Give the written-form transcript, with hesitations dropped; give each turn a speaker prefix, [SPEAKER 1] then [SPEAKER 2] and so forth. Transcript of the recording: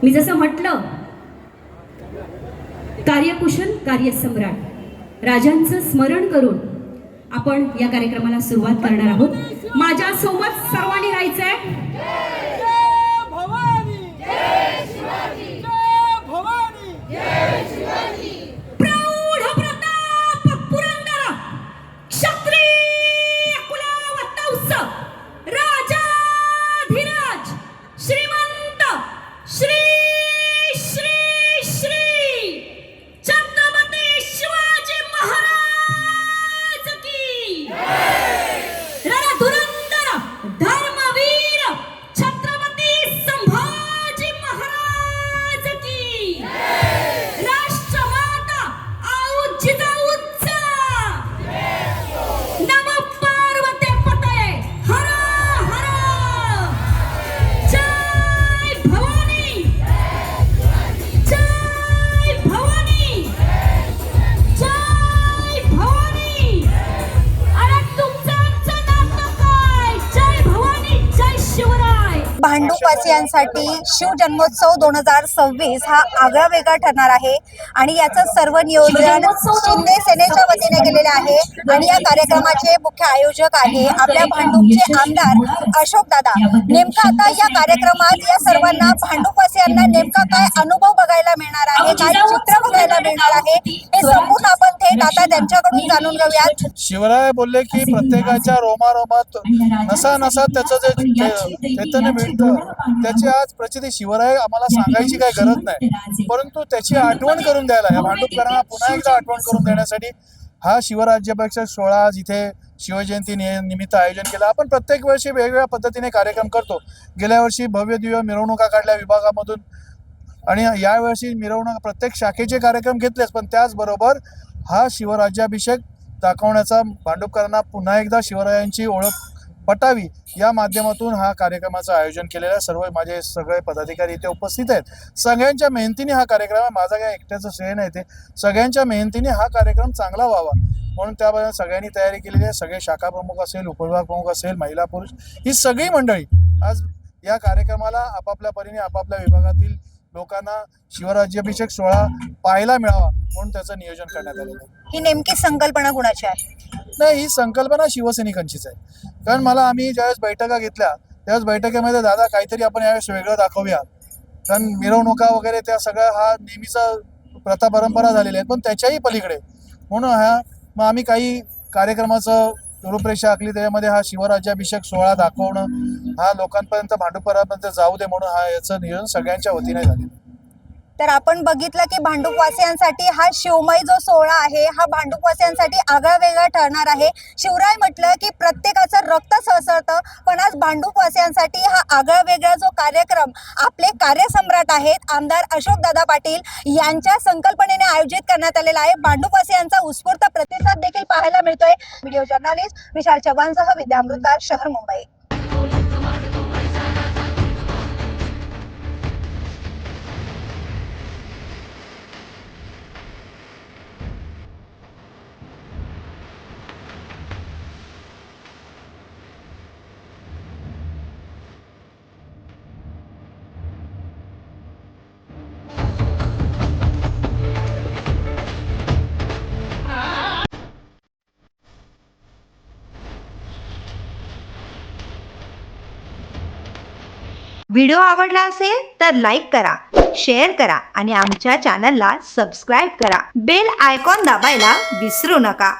[SPEAKER 1] मी जसं म्हटलं, कार्यकुशल कार्यसम्राट राजांचं स्मरण करून आपण या कार्यक्रमाला सुरुवात करणार आहोत। माझ्या सोबत सर्वांनी राहायचंय।
[SPEAKER 2] भांडूपवासियांसाठी शिवजन्मोत्सव 2026 हा आगळा वेगळा ठरणार आहे आणि याचं सर्व नियोजन शिंदे सेनेच्या वतीने केलेले आहे आणि या कार्यक्रमाचे मुख्य आयोजक आहे आपल्या भांडूपचे आमदार अशोक दादा। नेमका आता या कार्यक्रमात या सर्वांना भांडूपवासियांना नेमका काय अनुभव बघायला मिळणार आहे, काय चित्र बघायला मिळणार आहे, हे संपूर्ण आपण थेट आता त्यांच्याकडून जाणून घेऊयात।
[SPEAKER 3] शिवराय बोलले की प्रत्येकाच्या रोमारोमात नसा नसात त्याचं जे चैतन्य मिळतं त्याची आज प्रचिती शिवराय आम्हाला सांगायची काही गरज नाही, परंतु त्याची आठवण करून द्यायला या भांडूपकरांना पुन्हा एकदा आठवण करून देण्यासाठी हा शिवराज्याभिषेक सोहळा आज इथे शिवजयंती निमित्त आयोजन केलं। आपण प्रत्येक वर्षी वेगवेगळ्या पद्धतीने कार्यक्रम करतो। गेल्या वर्षी भव्य दिव्य मिरवणुका काढल्या विभागामधून आणि यावर्षी मिरवणूक प्रत्येक शाखेचे कार्यक्रम घेतलेच, पण त्याचबरोबर हा शिवराज्याभिषेक दाखवण्याचा भांडूपकरांना पुन्हा एकदा शिवरायांची ओळख पटावी या माध्यमातून हा कार्यक्रमाचं आयोजन केलेलं आहे। सर्व माझे सगळे पदाधिकारी इथे उपस्थित आहेत। सगळ्यांच्या मेहनतीने हा कार्यक्रम आहे, माझा काय एकट्याचं श्रेय नाही, ते सगळ्यांच्या मेहनतीने हा कार्यक्रम चांगला व्हावा म्हणून त्याबद्दल सगळ्यांनी तयारी केलेली आहे। सगळे शाखा प्रमुख असेल, उपविभाग प्रमुख असेल, महिला पुरुष ही सगळी मंडळी आज या कार्यक्रमाला आपापल्या परीने आपापल्या विभागातील लोकांना शिवराज्याभिषेक सोहळा पाहायला मिळावा म्हणून त्याचं नियोजन करण्यात आलेलं आहे।
[SPEAKER 2] ही नेमकी संकल्पना कुणाची आहे?
[SPEAKER 3] नाही, ही संकल्पना शिवसैनिकांचीच आहे, कारण आम्ही ज्यावेळेस बैठका घेतल्या त्यावेळेस बैठकीमध्ये दादा काहीतरी आपण यावेळेस वेगळं दाखवूया, कारण मिरवणुका वगैरे त्या सगळ्या हा नेहमीचा प्रथा परंपरा झालेली आहे, पण त्याच्याही पलीकडे म्हणून मग आम्ही काही कार्यक्रमाचं रूपरेषा आखली, त्याच्यामध्ये हा शिवराज्याभिषेक सोहळा दाखवणं हा लोकांपर्यंत भांडूपपर्यंत जाऊ दे म्हणून हा याचं नियोजन सगळ्यांच्या वतीने झाले।
[SPEAKER 2] तर आपण बघितलं की भांडूपवासियांसाठी हा शिवमय जो सोहळा आहे हा भांडूपवासियांसाठी आगळा वेगळा ठरणार आहे। शिवराय म्हटलं की प्रत्येकाचं रक्त सळसळतं, पण आज भांडूपवासियांसाठी हा आगळा वेगळा जो कार्यक्रम आपले कार्यसम्राट आहेत आमदार अशोक दादा पाटील यांच्या संकल्पनेने आयोजित करण्यात आलेला आहे। भांडूपवासियांचा उत्स्फूर्त प्रतिसाद देखील पाहायला मिळतोय। व्हिडिओ जर्नलिस्ट विशाल चव्हाणसह विद्या अमृतकर, शहर मुंबई।
[SPEAKER 4] व्हिडिओ आवडला असेल तर लाईक करा, शेअर करा आणि आमच्या चॅनलला सबस्क्राईब करा। बेल आयकॉन दाबायला विसरू नका।